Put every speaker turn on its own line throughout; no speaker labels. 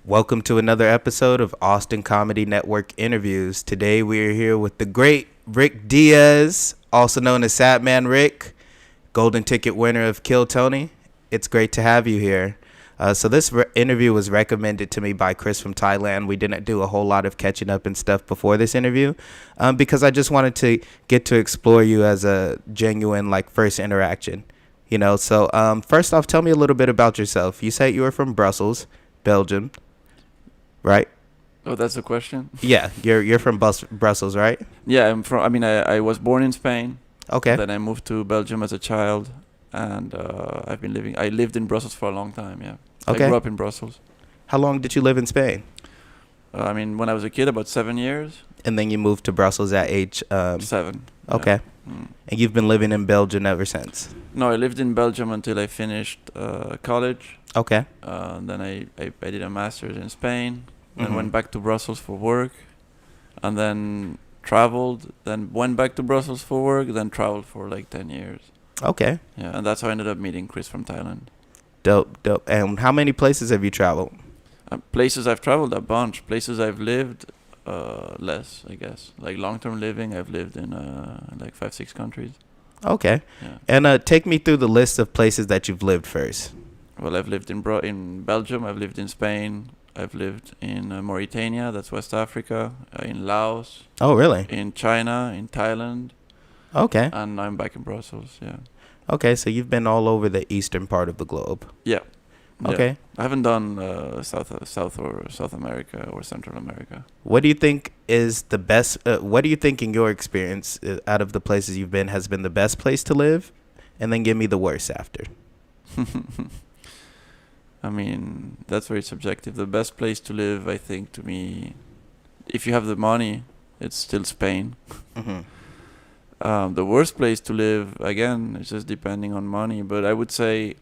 Welcome to another episode of Austin Comedy Network Interviews. Today we are here with the great Rick Diez, also known as Sad Man Rick, Golden Ticket winner of Kill Tony. It's great to have you here. So this interview was recommended to me by Chris from Thailand. We didn't do a whole lot of catching up and stuff before this interview because I just wanted to get to explore you as a genuine first interaction. So first off, tell me a little bit about yourself. You said you were from Brussels, Belgium, right?
Oh, that's a question?
Yeah, you're from Brussels, right?
Yeah, I was born in Spain.
Okay.
Then I moved to Belgium as a child, and I lived in Brussels for a long time, yeah.
Okay.
I grew up in Brussels.
How long did you live in Spain?
When I was a kid, about 7 years.
And then you moved to Brussels at age...
7.
Okay.
Yeah.
And you've been living in Belgium ever since?
No, I lived in Belgium until I finished college.
Okay.
Then I did a master's in Spain, then
Mm-hmm.
went back to Brussels for work, and then traveled, then went back to Brussels for work, then traveled for 10 years.
Okay.
Yeah, and that's how I ended up meeting Chris from Thailand.
Dope. And how many places have you traveled?
Places I've traveled a bunch. Places I've lived, less, I guess. Long-term living, I've lived in 5-6 countries.
Okay.
Yeah.
And take me through the list of places that you've lived first.
Well, I've lived in Belgium. I've lived in Spain. I've lived in Mauritania, that's West Africa. In Laos.
Oh, really?
In China, in Thailand.
Okay.
And I'm back in Brussels. Yeah.
Okay, so you've been all over the eastern part of the globe.
Yeah.
Okay.
Yeah. I haven't done South America or Central America.
What do you think is the best? What do you think, in your experience, out of the places you've been, has been the best place to live? And then give me the worst after.
That's very subjective. The best place to live, I think, to me, if you have the money, it's still Spain.
Mm-hmm.
The worst place to live, again, it's just depending on money. But I would say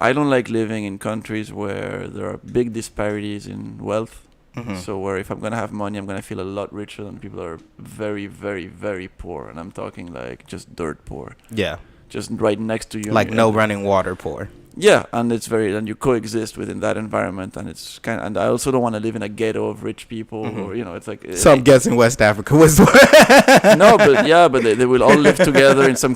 I don't like living in countries where there are big disparities in wealth.
Mm-hmm.
So where if I'm going to have money, I'm going to feel a lot richer than people that are very, very, very poor. And I'm talking just dirt poor.
Yeah.
Just right next to you.
No running water poor.
Yeah, and and you coexist within that environment, and it's and I also don't want to live in a ghetto of rich people,
Mm-hmm.
or it's like.
So I'm guessing West Africa was.
No, but they will all live together in some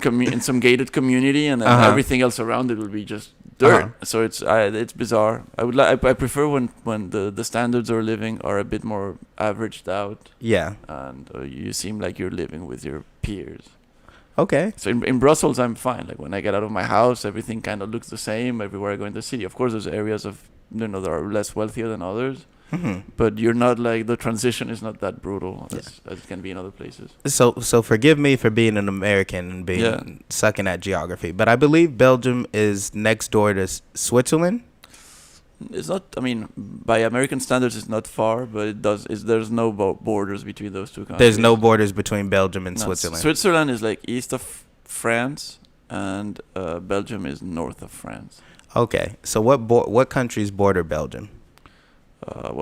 gated community, and then everything else around it will be just dirt. So it's bizarre. I prefer when the standards of living are a bit more averaged out.
Yeah.
And you seem like you're living with your peers.
Okay.
So in Brussels, I'm fine. When I get out of my house, everything kind of looks the same everywhere I go in the city. Of course, there's areas that are less wealthier than others.
Mm-hmm.
But you're not the transition is not that brutal as it can be in other places.
So forgive me for being an American and being sucking at geography, but I believe Belgium is next door to Switzerland.
It's not. By American standards, it's not far, but there's no borders between those two countries.
There's no borders between Belgium and Switzerland.
Switzerland is east of France, and Belgium is north of France.
Okay, so what countries border Belgium?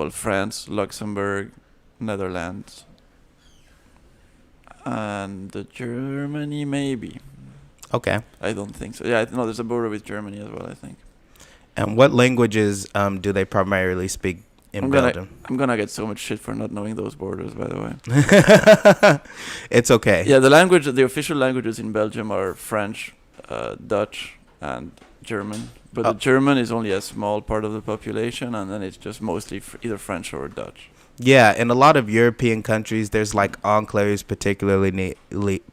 France, Luxembourg, Netherlands, and Germany, maybe.
Okay.
I don't think so. Yeah, no, there's a border with Germany as well, I think.
And what languages do they primarily speak in Belgium?
I'm gonna get so much shit for not knowing those borders, by the way.
It's okay.
Yeah, the official languages in Belgium are French, Dutch, and German. But the German is only a small part of the population, and then it's just mostly either French or Dutch.
Yeah, in a lot of European countries, there's enclaves,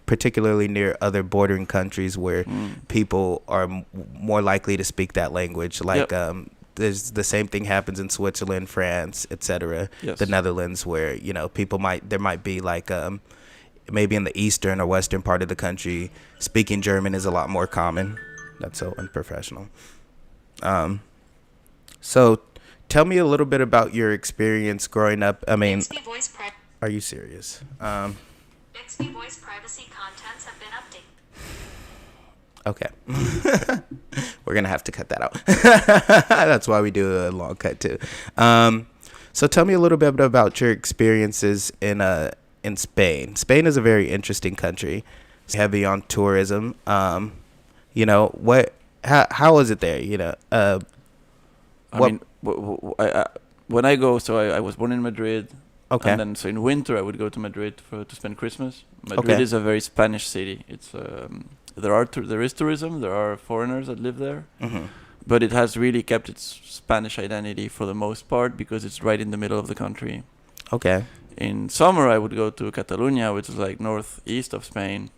particularly near other bordering countries, where people are more likely to speak that language. There's the same thing happens in Switzerland, France, etc.
Yes.
The Netherlands, where people might be maybe in the eastern or western part of the country, speaking German is a lot more common. That's so unprofessional. So tell me a little bit about your experience growing up. Are you serious?
Bixby voice privacy contents have been updated.
Okay. We're going to have to cut that out. That's why we do a long cut too. So tell me a little bit about your experiences in Spain. Spain is a very interesting country. It's heavy on tourism. How was it there?
when I go, so I was born in Madrid.
Okay.
And then, so in winter, I would go to Madrid to spend Christmas. Madrid
Okay.
is a very Spanish city. It's there is tourism. There are foreigners that live there,
Mm-hmm.
but it has really kept its Spanish identity for the most part because it's right in the middle of the country.
Okay.
In summer, I would go to Catalonia, which is like northeast of Spain,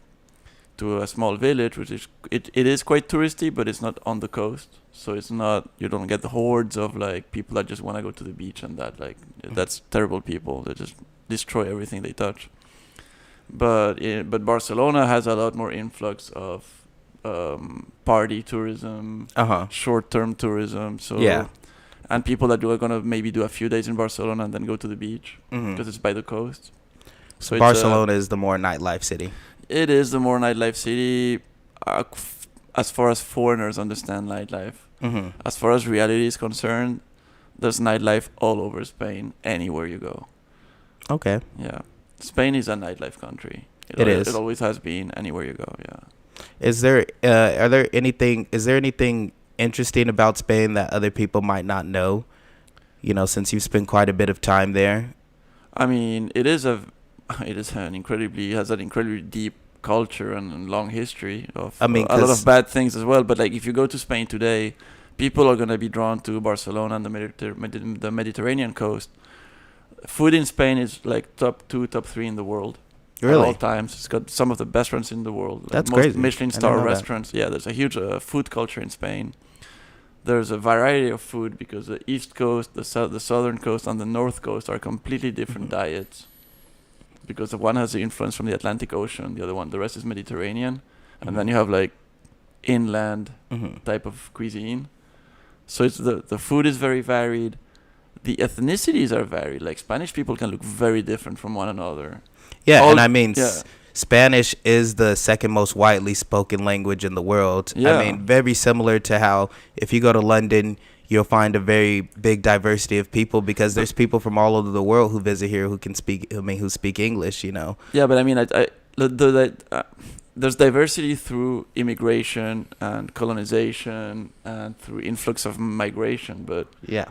to a small village, which is it is quite touristy, but it's not on the coast, so it's not, you don't get the hordes of like people that just want to go to the beach and that, like, that's terrible people that just destroy everything they touch. But Barcelona has a lot more influx of party tourism,
Uh-huh.
short-term tourism. So
Yeah.
and people that are gonna maybe do a few days in Barcelona and then go to the beach
Mm-hmm.
because it's by the coast. So
Barcelona is the more nightlife city.
it is the more nightlife city, as far as foreigners understand nightlife.
Mm-hmm.
As far as reality is concerned, there's nightlife all over Spain, anywhere you go.
Okay.
Yeah, Spain is a nightlife country.
It is.
It always has been. Anywhere you go, yeah.
Is there anything interesting about Spain that other people might not know? You know, since you've spent quite a bit of time there.
I mean, it has an incredibly deep culture and long history of
I mean,
a lot
'cause-
of bad things as well. But like, if you go to Spain today, people are gonna be drawn to Barcelona and the Mediterranean coast. Food in Spain is like top 2, top 3 in the world.
Really?
At all times. It's got some of the best restaurants in the world. Like
That's
most
crazy.
Michelin
I didn't
star
know that.
restaurants. Yeah, there's a huge food culture in Spain. There's a variety of food because the east coast, the southern coast, and the north coast are completely different
Mm-hmm.
diets. Because the one has the influence from the Atlantic Ocean, the rest is Mediterranean, and then you have like inland
Mm-hmm.
type of cuisine. So it's the food is very varied. The ethnicities are varied. Like, Spanish people can look very different from one another.
Yeah,
All-
and I mean,
yeah.
Spanish is the second most widely spoken language in the world.
Yeah.
I mean, very similar to how if you go to London, you'll find a very big diversity of people because there's people from all over the world who visit here who who speak English, you know.
Yeah, but I mean, there's diversity through immigration and colonization and through influx of migration, but
Yeah.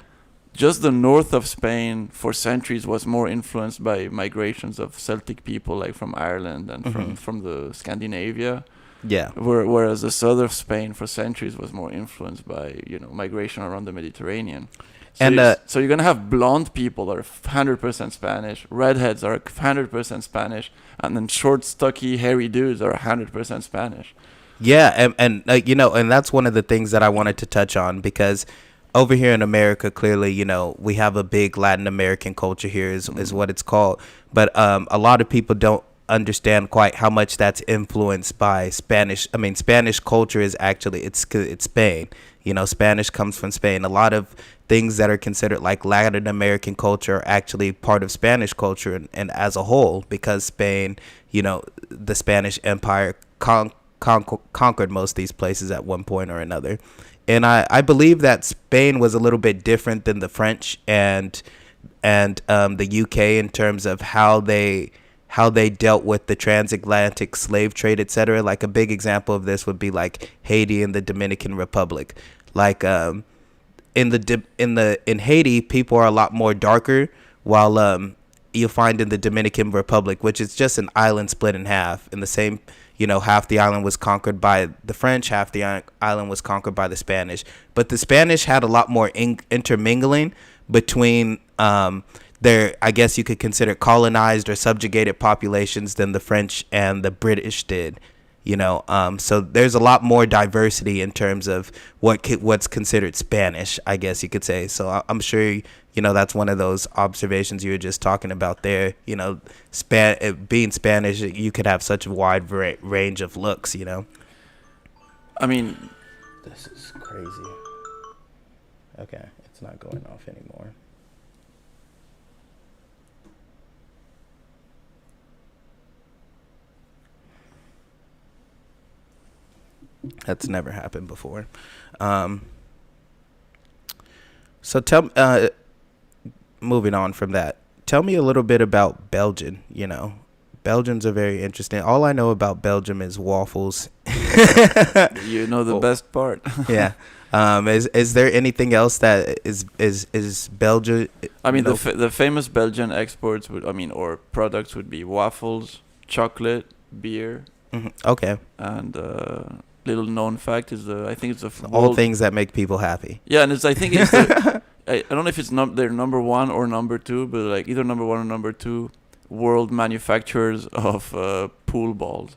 just the north of Spain for centuries was more influenced by migrations of Celtic people, like from Ireland and
Mhm.
from the Scandinavia,
Yeah.
whereas the south of Spain for centuries was more influenced by, migration around the Mediterranean. So
And,
so you're gonna have blonde people that are 100% Spanish, redheads are 100% Spanish, and then short, stocky, hairy dudes are 100% Spanish.
Yeah, and and that's one of the things that I wanted to touch on because over here in America, clearly, we have a big Latin American culture here is what it's called. But a lot of people don't understand quite how much that's influenced by Spanish. I mean, Spanish culture is actually, it's Spain. Spanish comes from Spain. A lot of things that are considered like Latin American culture are actually part of Spanish culture and as a whole because Spain, the Spanish Empire conquered most of these places at one point or another. And I believe that Spain was a little bit different than the French and the UK in terms of how they dealt with the transatlantic slave trade, etc. Like a big example of this would be like Haiti and the Dominican Republic. Like in Haiti, people are a lot more darker, while you'll find in the Dominican Republic, which is just an island split in half, in the same. Half the island was conquered by the French, half the island was conquered by the Spanish. But the Spanish had a lot more intermingling between their, I guess you could consider colonized or subjugated populations than the French and the British did. So there's a lot more diversity in terms of what's considered Spanish, I guess you could say. So I'm sure that's one of those observations you were just talking about there. Being Spanish, you could have such a wide range of looks.
I mean,
This is crazy. Okay, it's not going off anymore. That's never happened before. So moving on from that, tell me a little bit about Belgium. Belgians are very interesting. All I know about Belgium is waffles.
You know the
Oh.
best part.
Yeah. Is there anything else that is Belgium?
I mean,
you know,
the famous Belgian exports or products would be waffles, chocolate, beer,
okay.
and little known fact is I think it's
All things that make people happy.
Yeah, and I think it's the, I don't know if it's their number one or number two, but like either number one or number two world manufacturers of pool balls.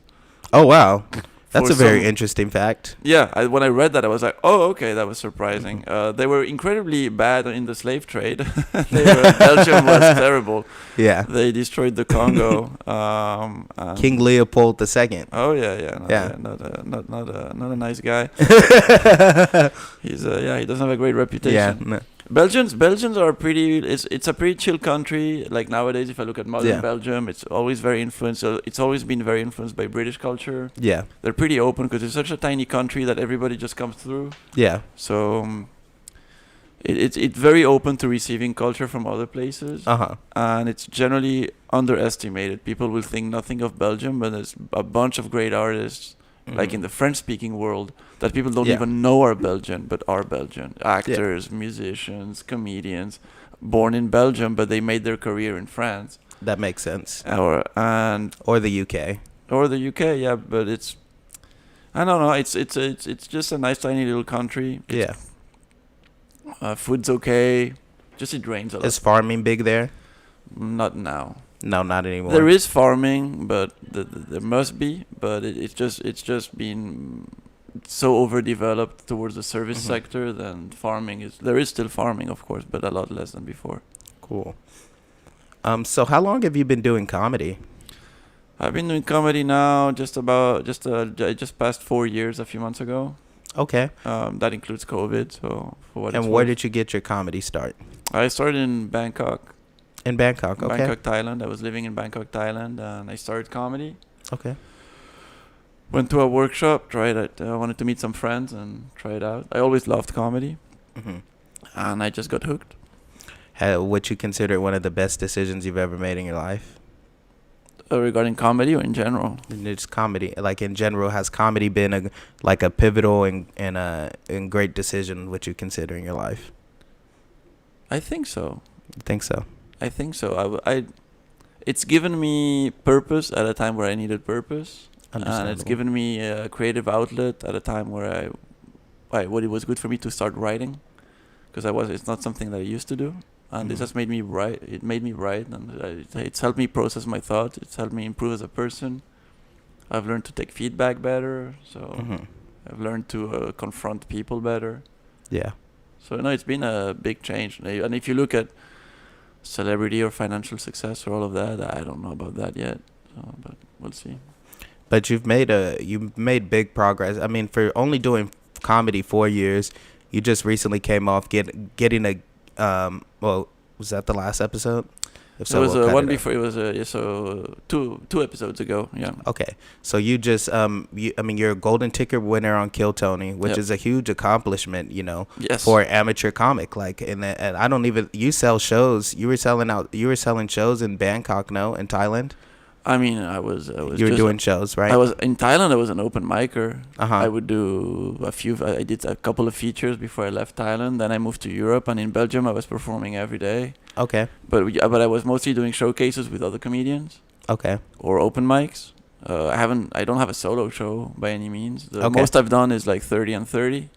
Oh wow, that's
For
a very
some-
interesting fact.
Yeah, when I read that, I was like, oh, okay, that was surprising. They were incredibly bad in the slave trade. Belgium was terrible.
Yeah.
They destroyed the Congo.
King Leopold II.
Oh yeah.
Yeah.
Not a nice guy. He's he doesn't have a great reputation.
Yeah. No.
Belgians are pretty. It's a pretty chill country. Like nowadays, if I look at modern
Yeah.
Belgium, it's always very influenced. It's always been very influenced by British culture.
Yeah.
They're pretty open because it's such a tiny country that everybody just comes through.
Yeah.
So it's very open to receiving culture from other places, and it's generally underestimated. People will think nothing of Belgium, but there's a bunch of great artists, like in the French-speaking world, that people don't even know are Belgian, but are Belgian. Actors, musicians, comedians, born in Belgium, but they made their career in France.
That makes sense.
Or
the UK.
Or the UK, yeah, but it's, I don't know, it's just a nice tiny little country. Food's okay. Just it rains a lot.
Is farming big there?
Not now.
No, not anymore.
There is farming, but there must be. But it's just been so overdeveloped towards the service sector. Then farming is there is still farming, of course, but a lot less than before.
Cool. So how long have you been doing comedy?
I've been doing comedy now I just passed 4 years a few months ago.
Okay.
That includes COVID. So for what.
And where did you get your comedy start?
I started in Bangkok.
In Bangkok. Okay.
Bangkok, Thailand. I was living in Bangkok, Thailand, and I started comedy.
Okay.
Went to a workshop, tried it. I wanted to meet some friends and try it out. I always loved comedy, and I just got hooked.
What you consider one of the best decisions you've ever made in your life?
Regarding comedy or in general?
It's comedy. Like in general, has comedy been a pivotal and great decision what you consider in your life?
I think so.
You think so?
I think so. It's given me purpose at a time where I needed purpose, and it's given me a creative outlet at a time where it was good for me to start writing, because it's not something that I used to do, and this has made me write. It made me write, and it's helped me process my thoughts. It's helped me improve as a person. I've learned to take feedback better, so I've learned to confront people better.
Yeah.
So it's been a big change, and if you look at celebrity or financial success or all of that, I don't know about that yet, but we'll see.
But you've made big progress. I mean, for only doing comedy 4 years, you just recently came off getting a was that the last episode? If
So it was
we'll cut
one
it out.
before. It was two episodes ago. Yeah.
Okay, so you just you're a golden ticket winner on Kill Tony, which is a huge accomplishment,
Yes.
for an amateur comic. Like, and I don't even, you sell shows. You were selling shows in Bangkok, no, in Thailand.
I mean, I was.
You were doing shows, right?
I was in Thailand. I was an open micer.
Uh-huh.
I would do I did a couple of features before I left Thailand. Then I moved to Europe, and in Belgium, I was performing every day.
Okay.
But I was mostly doing showcases with other comedians.
Okay.
Or open mics. I don't have a solo show by any means. The
Okay.
most I've done is like 30 and 30.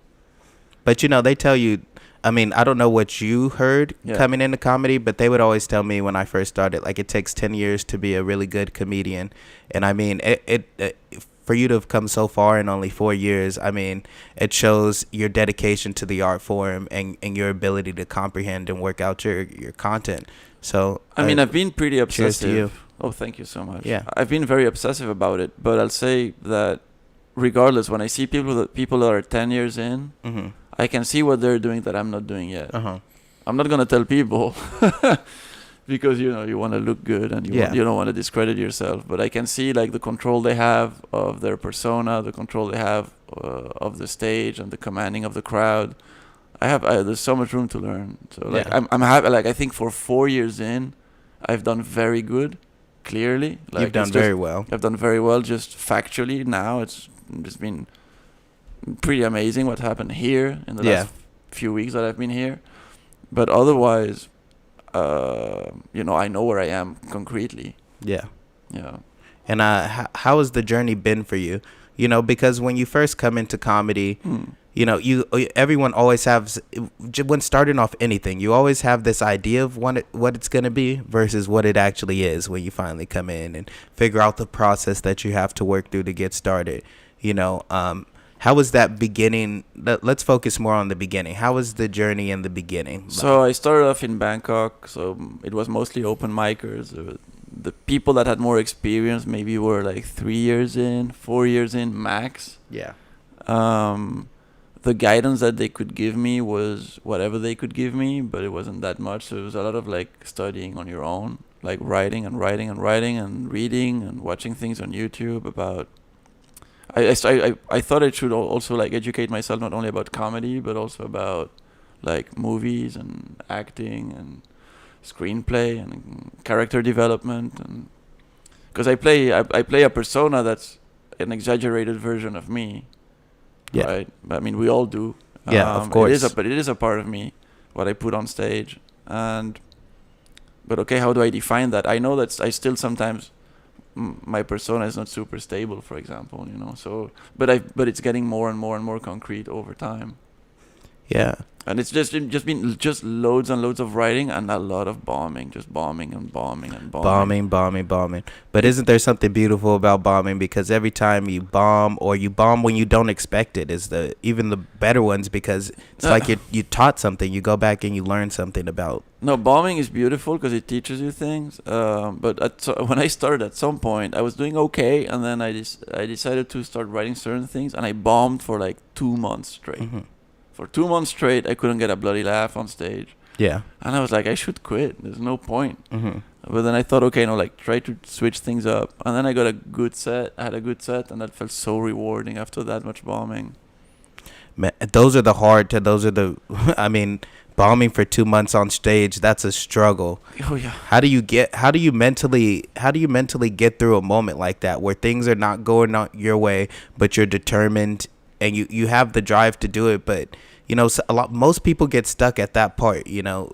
But they tell you, I mean, I don't know what you heard coming into comedy, but they would always tell me when I first started, like, it takes 10 years to be a really good comedian. And I mean, it for you to have come so far in only 4 years, I mean, it shows your dedication to the art form and your ability to comprehend and work out your content. So
I mean, I've been pretty obsessive.
cheers to you.
Oh, thank you so much.
Yeah.
I've been very obsessive about it, but I'll say that regardless, when I see people that are 10 years in, I can see what they're doing that I'm not doing yet. I'm not gonna tell people because you want to look good and you don't want to discredit yourself. But I can see like the control they have of their persona, the control they have of the stage, and the commanding of the crowd. There's so much room to learn. So like I'm happy. Like I think for 4 years in, I've done very good, clearly. Like,
You've done very well.
I've done very well just factually. Now it's just been pretty amazing what happened here in the last few weeks that I've been here. But otherwise, I know where I am concretely.
Yeah.
Yeah.
And how has the journey been for you? Because when you first come into comedy, everyone always has, when starting off anything, you always have this idea of what it's going to be versus what it actually is when you finally come in and figure out the process that you have to work through to get started. How was that beginning? Let's focus more on the beginning. How was the journey in the beginning?
So I started off in Bangkok, so it was mostly open micers. The people that had more experience maybe were like 3 years in, 4 years in max.
Yeah.
The guidance that they could give me was whatever they could give me, but it wasn't that much. So it was a lot of like studying on your own, like writing and reading and watching things on YouTube about. I thought I should also like educate myself not only about comedy but also about like movies and acting and screenplay and character development, and because I play a persona that's an exaggerated version of me.
Yeah.
Right. I mean, we all do.
Yeah, of course.
But it is a part of me, what I put on stage. But okay, how do I define that? I know that I still sometimes my persona is not super stable, for example. So, but it's getting more and more concrete over time.
Yeah.
And it's just been loads and loads of writing and a lot of bombing, just bombing and bombing and bombing.
Bombing. But isn't there something beautiful about bombing? Because every time you bomb, or you bomb when you don't expect it, is even the better ones, because it's like you taught something. You go back and you learn something about.
No, bombing is beautiful because it teaches you things. But when I started at some point, I was doing okay, and then I decided to start writing certain things, and I bombed for like 2 months straight.
Mm-hmm.
For 2 months straight, I couldn't get a bloody laugh on stage.
Yeah.
And I was like, I should quit. There's no point.
Mm-hmm.
But then I thought, okay, try to switch things up. And then I got a good set. I had a good set, and that felt so rewarding after that much bombing.
Man, I mean, bombing for 2 months on stage, that's a struggle.
Oh yeah.
How do you mentally get through a moment like that where things are not going out your way, but you're determined and you have the drive to do it, but most people get stuck at that part,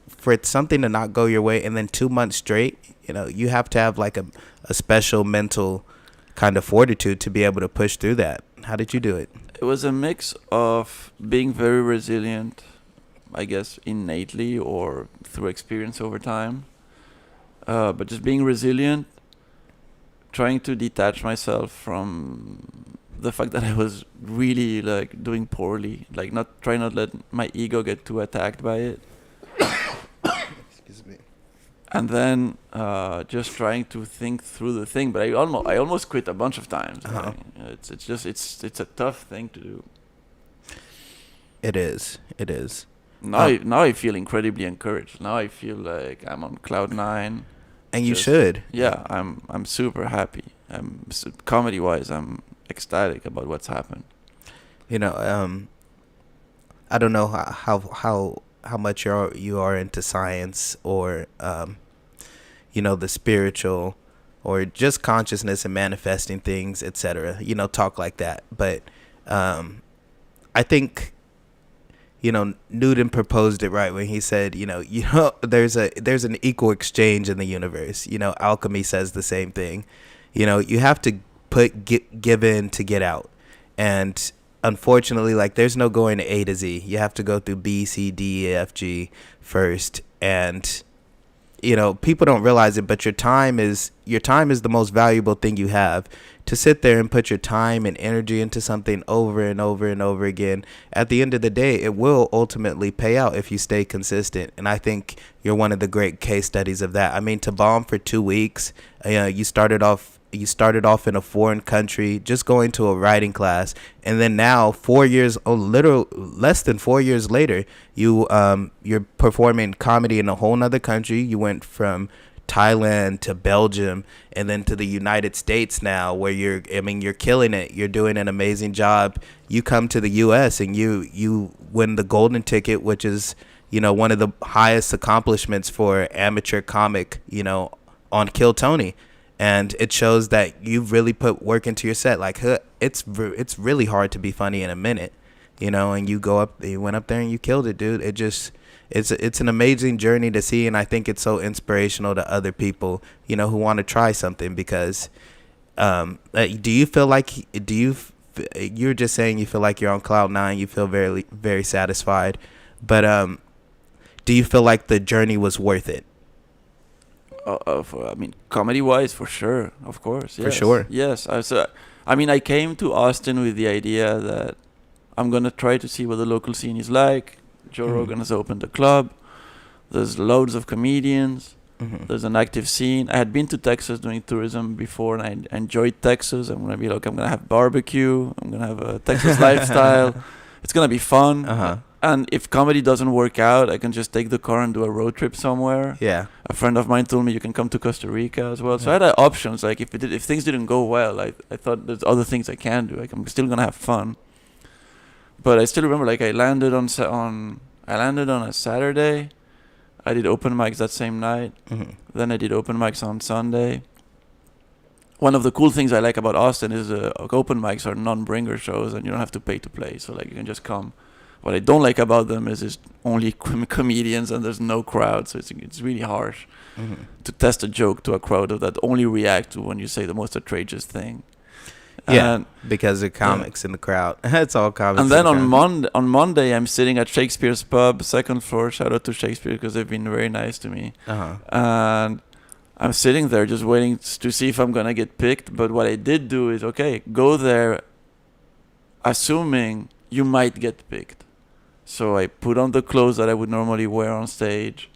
for something to not go your way, and then 2 months straight, you have to have like a special mental kind of fortitude to be able to push through that. How did you do it?
It was a mix of being very resilient, I guess innately or through experience over time, but just being resilient, trying to detach myself from the fact that I was really like doing poorly, like not let my ego get too attacked by it.
Excuse me.
And then just trying to think through the thing, but I almost quit a bunch of times.
Uh-huh.
It's a tough thing to do.
It is.
Now I feel incredibly encouraged. Now I feel like I'm on cloud 9.
And you should.
Yeah, I'm super happy. Comedy wise, I'm ecstatic about what's happened.
I don't know how much you are into science or the spiritual or just consciousness and manifesting things, etc. Talk like that. But I think Newton proposed it right when he said, there's an equal exchange in the universe. Alchemy says the same thing. You have to give in to get out. And unfortunately, like, there's no going to A to Z. You have to go through B, C, D, E, F, G first. And people don't realize it, but your time is the most valuable thing you have. To sit there and put your time and energy into something over and over and over again, at the end of the day, it will ultimately pay out if you stay consistent. And I think you're one of the great case studies of that. I mean, to bomb for 2 weeks, you started off in a foreign country, just going to a writing class, and then now 4 years, less than 4 years later, you're performing comedy in a whole nother country. You went from Thailand to Belgium and then to the United States now, where you're killing it. You're doing an amazing job. You come to the US and you win the golden ticket, which is one of the highest accomplishments for amateur comic on Kill Tony. and it shows that you've really put work into your set. Like, it's really hard to be funny in a minute, you know. And you went up there and you killed it, dude. It's an amazing journey to see, and I think it's so inspirational to other people, you know, who want to try something. Because do you feel like you're just saying you feel like you're on cloud nine, you feel very, very satisfied, but do you feel like the journey was worth it?
I mean, comedy-wise, for sure, of course. Yes.
For sure.
Yes. I came to Austin with the idea that I'm gonna try to see what the local scene is like. Joe Rogan has opened a club. There's loads of comedians. There's an active scene. I had been to Texas doing tourism before, and I enjoyed Texas. I'm gonna have barbecue. I'm gonna have a Texas lifestyle. It's gonna be fun. And if comedy doesn't work out, I can just take the car and do a road trip somewhere.
Yeah.
A friend of mine told me you can come to Costa Rica as well. So I had options. Like if things didn't go well, I thought there's other things I can do. Like I'm still gonna have fun. But I still remember, like I landed on a Saturday. I did open mics that same night. Then I did open mics on Sunday. One of the cool things I like about Austin is open mics are non-bringer shows, and you don't have to pay to play. So like you can just come. What I don't like about them is it's only comedians and there's no crowd, so it's really harsh to test a joke to a crowd that only react to when you say the most outrageous thing.
Yeah,
and,
because of comics in the crowd. It's all comics.
And then on Monday, I'm sitting at Shakespeare's pub, second floor. Shout out to Shakespeare because they've been very nice to me. And I'm sitting there just waiting to see if I'm gonna get picked. But what I did do is go there, assuming you might get picked. So I put on the clothes that I would normally wear on stage.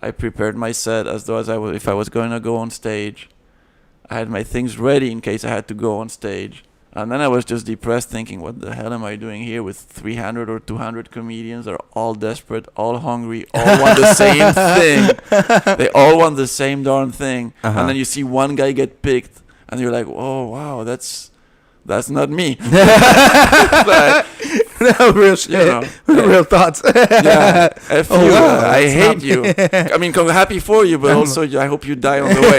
I prepared my set as though if I was going to go on stage. I had my things ready in case I had to go on stage. And then I was just depressed thinking, what the hell am I doing here with 300 or 200 comedians? They're all desperate, all hungry, all want the same thing. They all want the same darn thing. And then you see one guy get picked and you're like, oh, wow, that's not me. But,
no, real shit.
You know,
real thoughts.
Yeah. F you.
Wow,
I hate you. I mean, I'm happy for you, but also I hope you die on the way.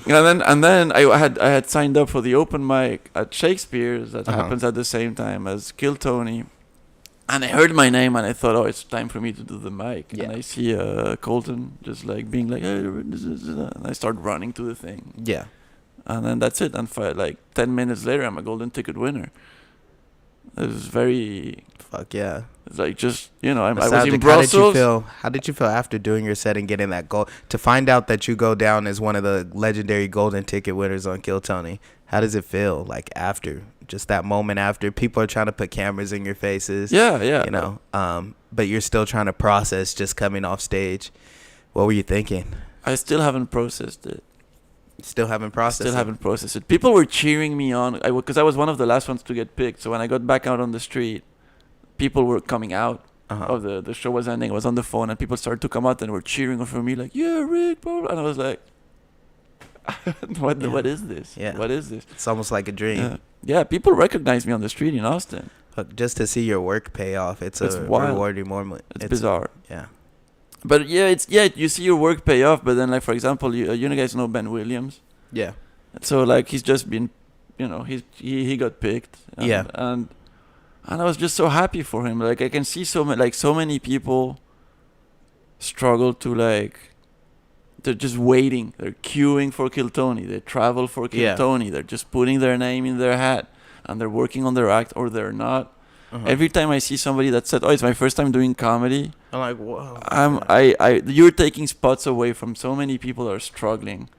and then I had signed up for the open mic at Shakespeare's that happens at the same time as Kill Tony. And I heard my name and I thought, oh, it's time for me to do the mic. Yeah. And I see Colton just like being like, hey, and I start running to the thing.
Yeah.
And then that's it. And for like 10 minutes later, I'm a golden ticket winner. It was very...
Fuck yeah.
It's like just, I was
Sadly,
in Brussels.
How did you feel after doing your set and getting that goal? To find out that you go down as one of the legendary golden ticket winners on Kill Tony, how does it feel like after? Just that moment after? People are trying to put cameras in your faces.
Yeah.
But you're still trying to process just coming off stage. What were you thinking?
I still haven't processed it.
Still haven't processed
it. People were cheering me on because I was one of the last ones to get picked. So when I got back out on the street, people were coming out. The show was ending. I was on the phone and people started to come out and were cheering for me like, yeah, Rick, blah, blah. And I was like, what is this?
Yeah.
What is this?
It's almost like a dream.
Yeah, people recognize me on the street in Austin.
Look, just to see your work pay off, it's a
wild.
rewarding moment.
It's bizarre.
Yeah.
But you see your work pay off. But then, like for example, you guys know Ben Williams.
Yeah.
So like he's just been, he got picked. And I was just so happy for him. Like I can see so many people struggle to they're just waiting. They're queuing for Kill Tony. They travel for Kill Tony. They're just putting their name in their hat and they're working on their act or they're not. Every time I see somebody that said, "Oh, it's my first time doing comedy,"
I'm like, "Whoa!"
You're taking spots away from so many people that are struggling.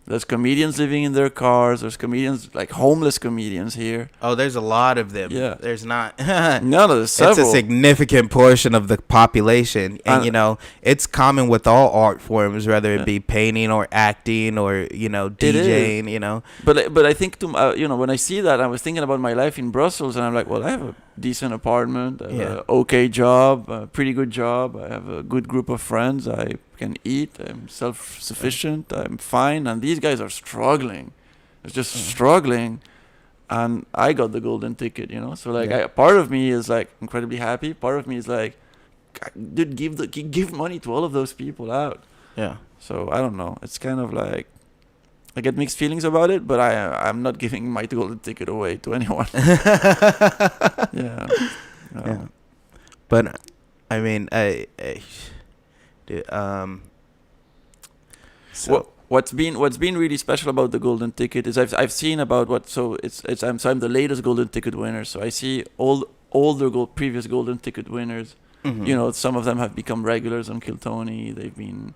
There's comedians living in their cars. There's comedians, like homeless comedians here.
Oh, there's a lot of them.
Yeah.
There's not.
No, there's several.
It's a significant portion of the population. And, it's common with all art forms, whether it be painting or acting or, DJing,
But I think, when I see that, I was thinking about my life in Brussels, and I'm like, well, I have a decent apartment, I have an okay job, a pretty good job. I have a good group of friends. I can eat. I'm self-sufficient. I'm fine. And these guys are struggling. It's just struggling. And I got the golden ticket, So part of me is like incredibly happy. Part of me is like, dude, give money to all of those people out.
Yeah.
So I don't know. It's kind of like I get mixed feelings about it, but I'm not giving my golden ticket away to anyone. Yeah.
Yeah. But I mean, so
What's been really special about the golden ticket is I've seen about what I'm the latest golden ticket winner, so I see all the previous golden ticket winners.
mhm.
You know, some of them have become regulars on Kill Tony. They've been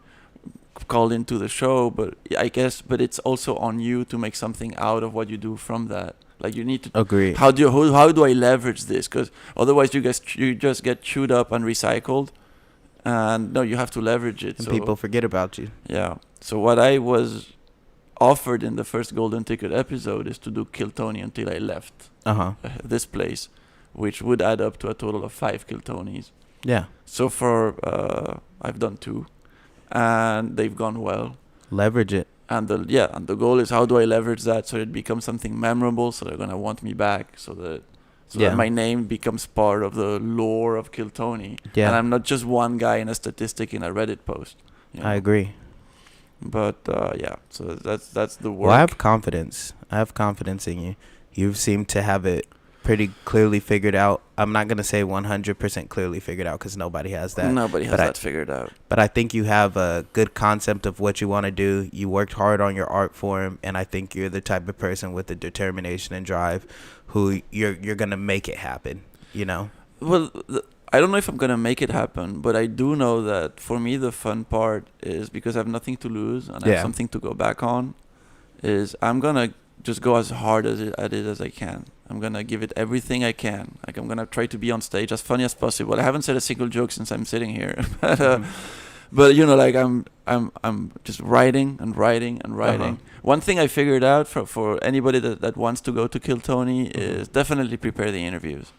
called into the show, but it's also on you to make something out of what you do from that. Like you need to.
Agree.
How do I leverage this? Because otherwise you just get chewed up and recycled, and no, you have to leverage it.
And
so
people forget about you.
yeah. So what I was offered in the first golden ticket episode is to do Kill Tony until I left this place, which would add up to a total of 5 Kill Tonys.
Yeah.
So far, I've done 2, and they've gone well.
Leverage it.
And the goal is how do I leverage that so it becomes something memorable, so they're gonna want me back, so that my name becomes part of the lore of Kill Tony.
Yeah.
And I'm not just one guy in a statistic in a Reddit post. You know?
I agree.
But so that's the work.
Well, I have confidence. In you. You seem to have it pretty clearly figured out. I'm not gonna say 100% clearly figured out because nobody has that.
Nobody has that figured out.
But I think you have a good concept of what you want to do. You worked hard on your art form, and I think you're the type of person with the determination and drive who you're gonna make it happen. You know.
Well, I don't know if I'm gonna make it happen, but I do know that for me the fun part is, because I have nothing to lose and I have something to go back on, is I'm gonna just go as hard at it as I can. I'm gonna give it everything I can. Like I'm gonna try to be on stage as funny as possible. I haven't said a single joke since I'm sitting here, but you know, like I'm just writing and writing and writing. One thing I figured out for anybody that wants to go to Kill Tony is definitely prepare the interviews.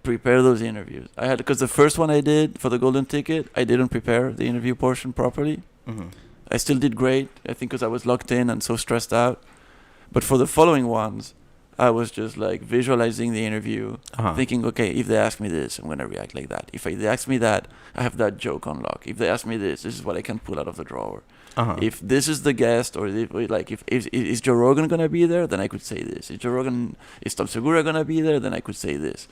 Prepare those interviews. Because the first one I did for the golden ticket, I didn't prepare the interview portion properly. I still did great, I think, because I was locked in and so stressed out. But for the following ones, I was just like visualizing the interview, thinking, okay, if they ask me this, I'm gonna react like that. If they ask me that, I have that joke on lock. If they ask me this is what I can pull out of the drawer. If this is the guest, or if is Joe Rogan gonna be there, then I could say this. Is Tom Segura gonna be there, then I could say this.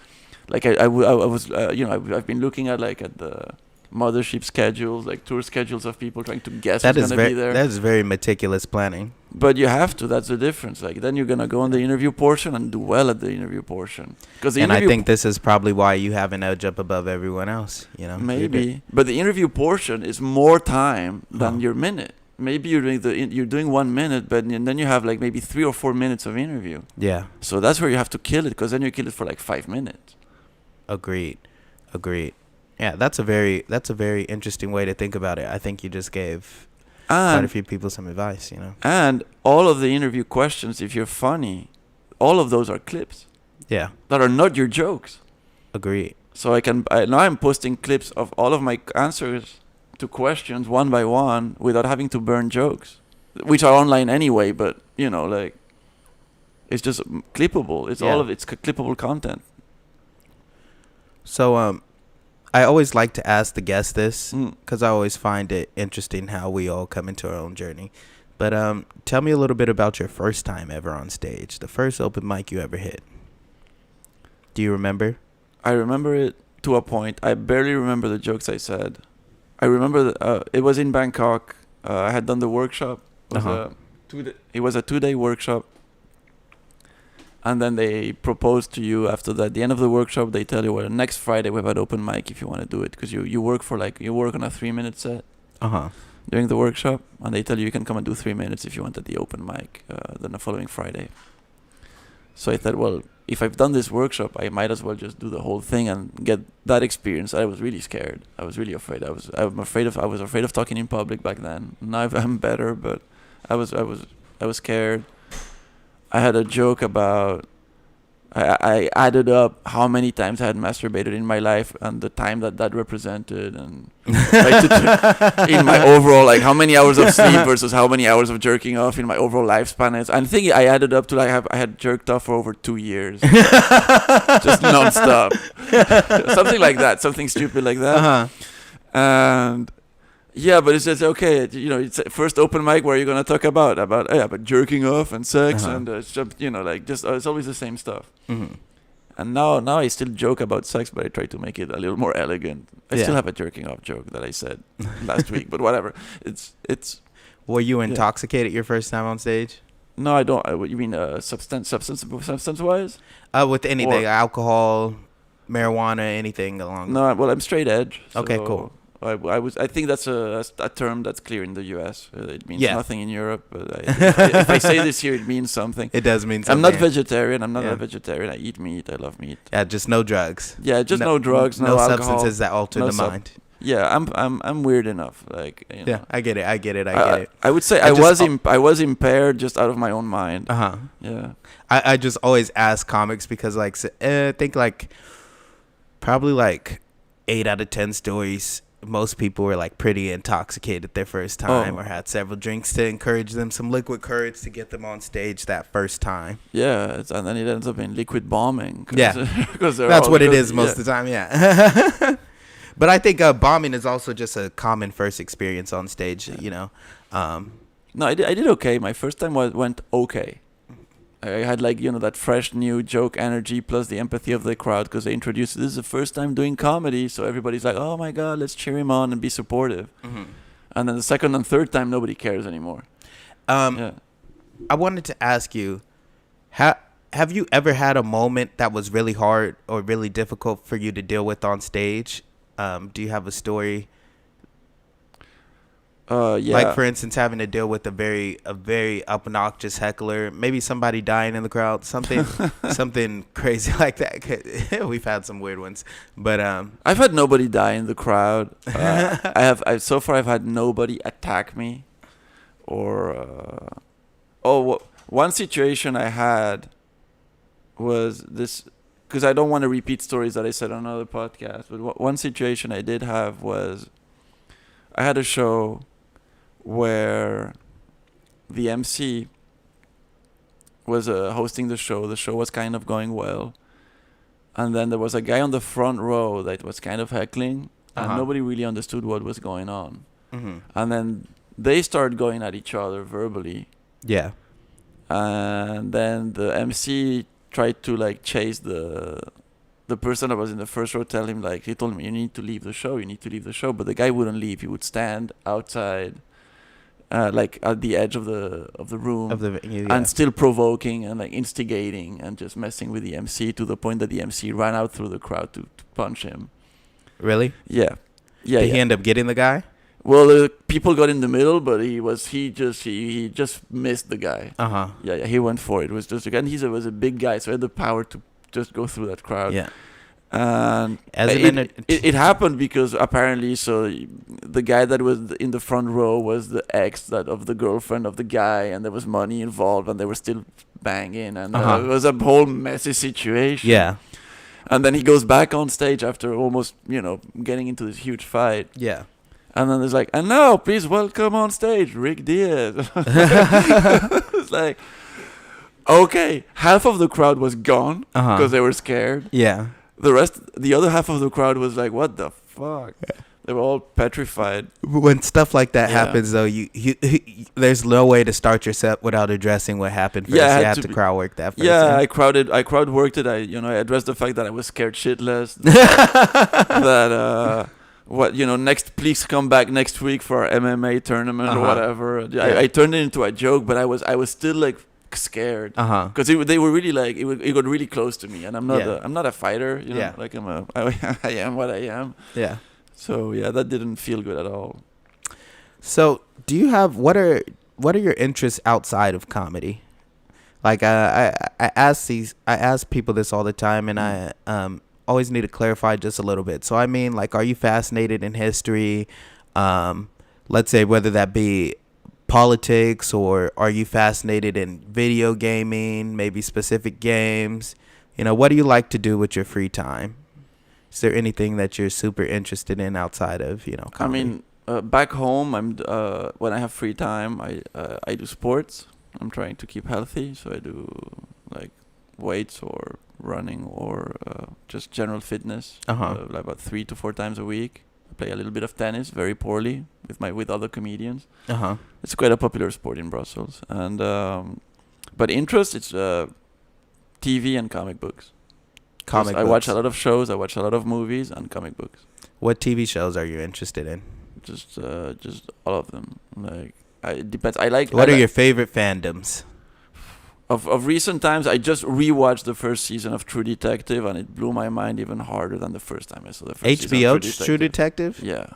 Like I was, I've been looking at the mothership schedules, like tour schedules of people trying to guess who's going to be there.
That is very meticulous planning.
But you have to. That's the difference. Like then you're going to go on the interview portion and do well at the interview portion.
And I think this is probably why you have an edge up above everyone else. You know,
maybe. But the interview portion is more time than your minute. Maybe you're doing 1 minute, but and then you have like maybe 3 or 4 minutes of interview.
Yeah.
So that's where you have to kill it, because then you kill it for like 5 minutes.
Agreed. Yeah, that's a very interesting way to think about it. I think you just gave quite a few people some advice, you know.
And all of the interview questions, if you're funny, all of those are clips.
Yeah.
That are not your jokes.
Agreed.
So now I'm posting clips of all of my answers to questions one by one without having to burn jokes, which are online anyway, but you know, like it's just clippable. It's clippable content.
So I always like to ask the guests this, because I always find it interesting how we all come into our own journey. But tell me a little bit about your first time ever on stage, the first open mic you ever hit. Do you remember? I remember
it to a point. I barely remember the jokes I said. I remember it was in Bangkok. I had done the workshop. It was a 2-day workshop. And then they propose to you after that. At the end of the workshop, they tell you, well, next Friday we have an open mic if you want to do it. Because you work on a 3-minute set during the workshop. And they tell you can come and do 3 minutes if you want at the open mic then the following Friday. So I thought, well, if I've done this workshop, I might as well just do the whole thing and get that experience. I was really scared. I was really afraid. I was afraid of talking in public back then. Now I'm better, but I was scared. I had a joke about I added up how many times I had masturbated in my life and the time that represented, and in my overall, like how many hours of sleep versus how many hours of jerking off in my overall lifespan is. I think I added up to like I had jerked off for over 2 years, just nonstop, something like that, something stupid like that. And Yeah, but it's just okay. It's first open mic. What are you gonna talk about? About jerking off and sex and it's just, like just it's always the same stuff.
Mm-hmm.
And now I still joke about sex, but I try to make it a little more elegant. I still have a jerking off joke that I said last week, but whatever. It's.
Were you intoxicated your first time on stage?
No, I don't. What you mean, substance wise?
With anything, alcohol, marijuana, anything along.
No, well, I'm straight edge.
Okay,
so
cool.
I think that's a term that's clear in the U.S. It means nothing in Europe. But if I say this here, it means something.
It does mean something.
I'm not vegetarian. I'm not a vegetarian. I eat meat. I love meat.
Yeah, just no drugs.
Yeah, just no drugs, no alcohol,
substances that alter the mind.
Yeah, I'm weird enough. Like
yeah, I get it. I get it.
I would say I was impaired just out of my own mind. Yeah.
I just always ask comics because I think probably 8 out of 10 stories. Most people were pretty intoxicated their first time or had several drinks to encourage them, some liquid courage to get them on stage that first time.
Yeah, and then it ends up in liquid bombing.
Cause that's what it is most of the time, yeah. But I think bombing is also just a common first experience on stage, No,
I did okay. My first time went okay. I had that fresh new joke energy plus the empathy of the crowd because they introduced this is the first time doing comedy, so everybody's like, oh my god, let's cheer him on and be supportive. Mm-hmm. And then the second and third time nobody cares anymore.
I wanted to ask you, have you ever had a moment that was really hard or really difficult for you to deal with on stage? Do you have a story?
Yeah.
For instance, having to deal with a very obnoxious heckler, maybe somebody dying in the crowd, something crazy like that. We've had some weird ones, but
I've had nobody die in the crowd. So far I've had nobody attack me, or one situation I had was this, because I don't want to repeat stories that I said on another podcast. But one situation I did have was I had a show where the MC was hosting the show. The show was kind of going well. And then there was a guy on the front row that was kind of heckling. And nobody really understood what was going on. Mm-hmm. And then they started going at each other verbally.
Yeah.
And then the MC tried to chase the person that was in the first row. He told him, you need to leave the show. But the guy wouldn't leave. He would stand outside, at the edge of the room, and still provoking and instigating and just messing with the MC to the point that the MC ran out through the crowd to punch him.
Really?
Yeah. Yeah.
Did he end up getting the guy?
Well, people got in the middle, but he just missed the guy. Yeah, he went for it. It was just and he was a big guy, so he had the power to just go through that crowd.
Yeah.
And it happened because apparently, so the guy that was in the front row was the ex of the girlfriend of the guy, and there was money involved, and they were still banging, and it was a whole messy situation.
Yeah.
And then he goes back on stage after almost, getting into this huge fight.
Yeah.
And then there's and now please welcome on stage Rick Diez. It's okay, half of the crowd was gone because they were scared.
Yeah.
The other half of the crowd was like, what the fuck? Yeah. They were all petrified.
When stuff like that happens, though, you there's no way to start your set without addressing what happened first.
Yeah,
you have to crowd work that first.
Yeah, I crowd worked it. I addressed the fact that I was scared shitless. that please come back next week for our MMA tournament or whatever. I turned it into a joke, but I was still scared because they were really it got really close to me, and I'm not a fighter, I am what I am.
Yeah.
So that didn't feel good at all.
So do you have what are your interests outside of comedy? I ask people this all the time, and I always need to clarify just a little bit. So I mean, are you fascinated in history? Let's say whether that be politics, or are you fascinated in video gaming, maybe specific games? What do you like to do with your free time? Is there anything that you're super interested in outside of comedy?
I mean, back home, when I have free time, I do sports. I'm trying to keep healthy, so I do weights or running or just general fitness, about 3 to 4 times a week. I play a little bit of tennis, very poorly, with other comedians.
Uh-huh.
It's quite a popular sport in Brussels, and but interest it's TV and comic books. I watch a lot of shows. I watch a lot of movies and comic books.
What TV shows are you interested in?
Just all of them. Like it depends. I like.
What are your favorite fandoms?
Of recent times, I just rewatched the first season of True Detective, and it blew my mind even harder than the first time I saw the first season of
HBO True Detective?
Yeah.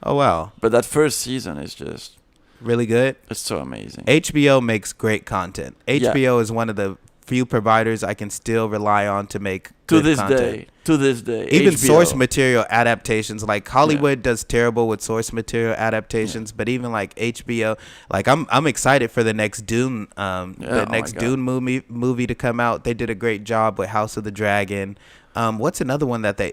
Oh, wow.
But that first season is just...
Really good?
It's so amazing.
HBO makes great content. HBO is one of the few providers I can still rely on to make good content.
To this day.
Even
HBO.
source material adaptations, like Hollywood does terrible with source material adaptations, but even like HBO, like I'm excited for the next Dune, Dune movie to come out. They did a great job with House of the Dragon. What's another one that they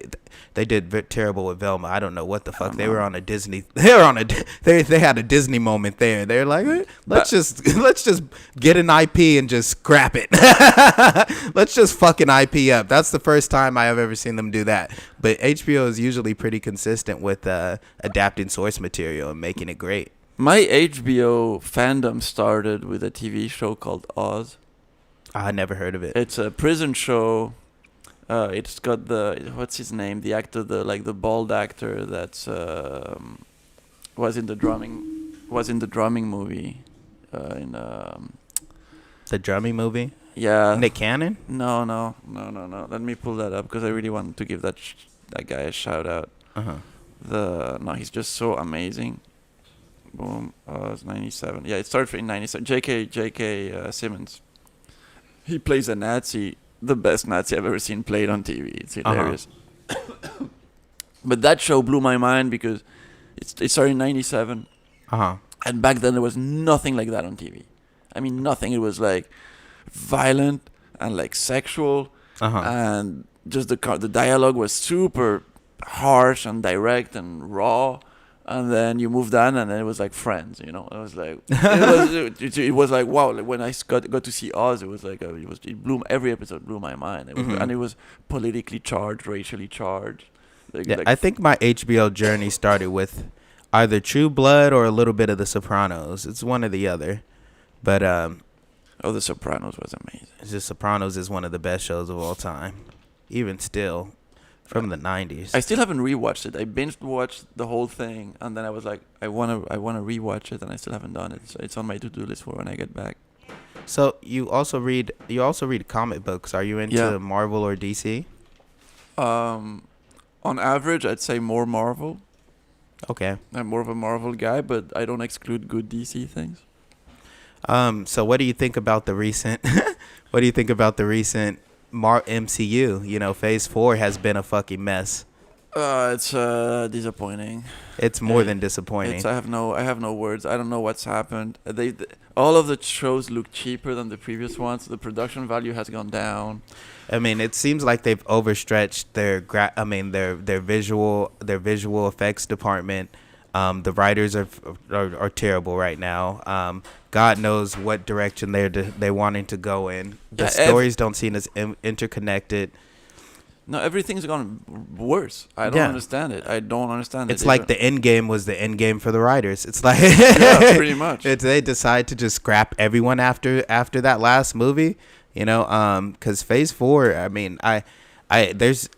did terrible with Velma? I don't know what the fuck. They were on a Disney. They had a Disney moment there. They're like, let's just get an IP and just scrap it. Let's just fucking IP up. That's the first time I have ever seen them do that. But HBO is usually pretty consistent with adapting source material and making it great.
My HBO fandom started with a TV show called Oz.
I never heard of it.
It's a prison show. It's got what's his name? The actor, the bald actor that's was in the drumming movie.
The drumming movie?
Yeah.
Nick Cannon?
No. Let me pull that up because I really want to give that guy a shout out. He's just so amazing. Boom. It's 97. Yeah, it started in 97. J.K. Simmons. He plays a Nazi. The best Nazi I've ever seen played on TV. It's hilarious. But that show blew my mind because it started in 97. And back then there was nothing like that on TV. I mean, nothing. It was like violent and like sexual. And just the dialogue was super harsh and direct and raw. And then you moved on, and then it was like Friends, you know. It was like it was like wow. Like when I got to see Oz, it was like every episode blew my mind. It was, and it was politically charged, racially charged.
I think my HBO journey started with either True Blood or a little bit of The Sopranos. It's one or the other, but
The Sopranos was amazing.
The Sopranos is one of the best shows of all time, even still. From the 90s.
I still haven't rewatched it. I binge watched the whole thing, and then I was like, I wanna rewatch it, and I still haven't done it. So it's on my to-do list for when I get back.
So you also read comic books. Are you into Marvel or DC?
On average, I'd say more Marvel.
Okay.
I'm more of a Marvel guy, but I don't exclude good DC things.
So what do you think about the recent? What do you think about the recent MCU? You know, Phase 4 has been a fucking mess.
It's disappointing.
It's more than disappointing.
I have no words. I don't know what's happened. All of the shows look cheaper than the previous ones. The production value has gone down.
I mean, it seems like they've overstretched their visual effects department. The writers are terrible right now. God knows what direction they're wanting to go in. The stories don't seem as interconnected.
No, everything's gone worse. I don't understand it.
It's like the end game was the end game for the writers. It's like
pretty much.
They decide to just scrap everyone after that last movie. You know, because Phase 4. I mean, I was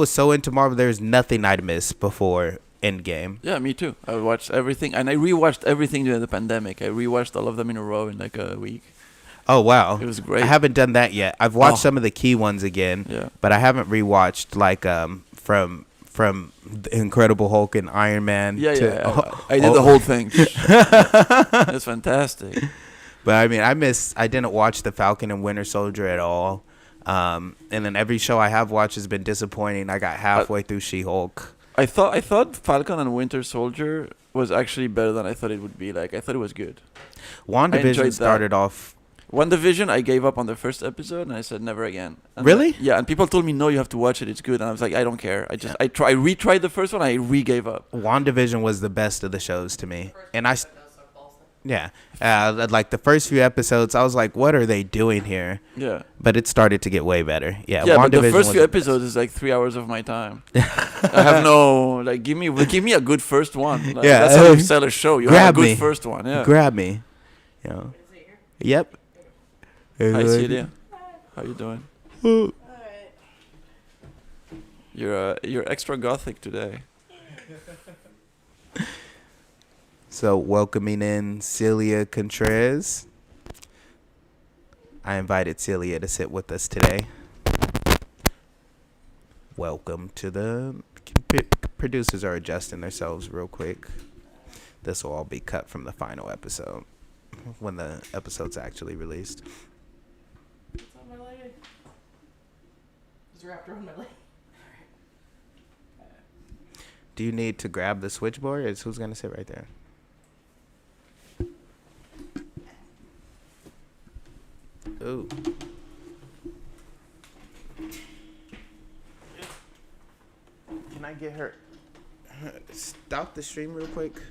so into Marvel. There's nothing I'd miss before Endgame.
Yeah, me too. I watched everything, and I rewatched everything during the pandemic. I rewatched all of them in a row in like a week.
Oh wow,
it was great.
I haven't done that yet. I've watched some of the key ones again, but I haven't rewatched like from the Incredible Hulk and Iron Man.
I did the whole thing. It's fantastic.
But I mean, I didn't watch the Falcon and Winter Soldier at all. And then every show I have watched has been disappointing. I got halfway through She-Hulk.
I thought Falcon and Winter Soldier was actually better than I thought it would be. Like I thought it was good.
WandaVision started off.
WandaVision, I gave up on the first episode and I said never again. And
really?
Yeah, and people told me no, you have to watch it. It's good, and I was like, I don't care. I retried the first one. I gave up.
WandaVision was the best of the shows to me, and Yeah. Like the first few episodes, I was like, what are they doing here?
Yeah.
But it started to get way better. Yeah.
Yeah, but the
WandaVision
first
was
few
the best.
episodes is like 3 hours of my time. I have no like. Give me a good first one. Like,
Yeah.
that's how you sell a show. You have
Grab
a good
me.
first one. Yeah.
Grab me. You know. Yep.
Hi Celia, how you doing?
Oh.
You're extra gothic today.
So welcoming in Celia Contreras. I invited Celia to sit with us today. Welcome to the producers are adjusting themselves real quick. This will all be cut from the final episode when the episode's actually released.
It's on my leg. It's wrapped around my leg.
Do you need to grab the switchboard? Is who's gonna sit right there? Ooh. Can I get her? Stop the stream real quick.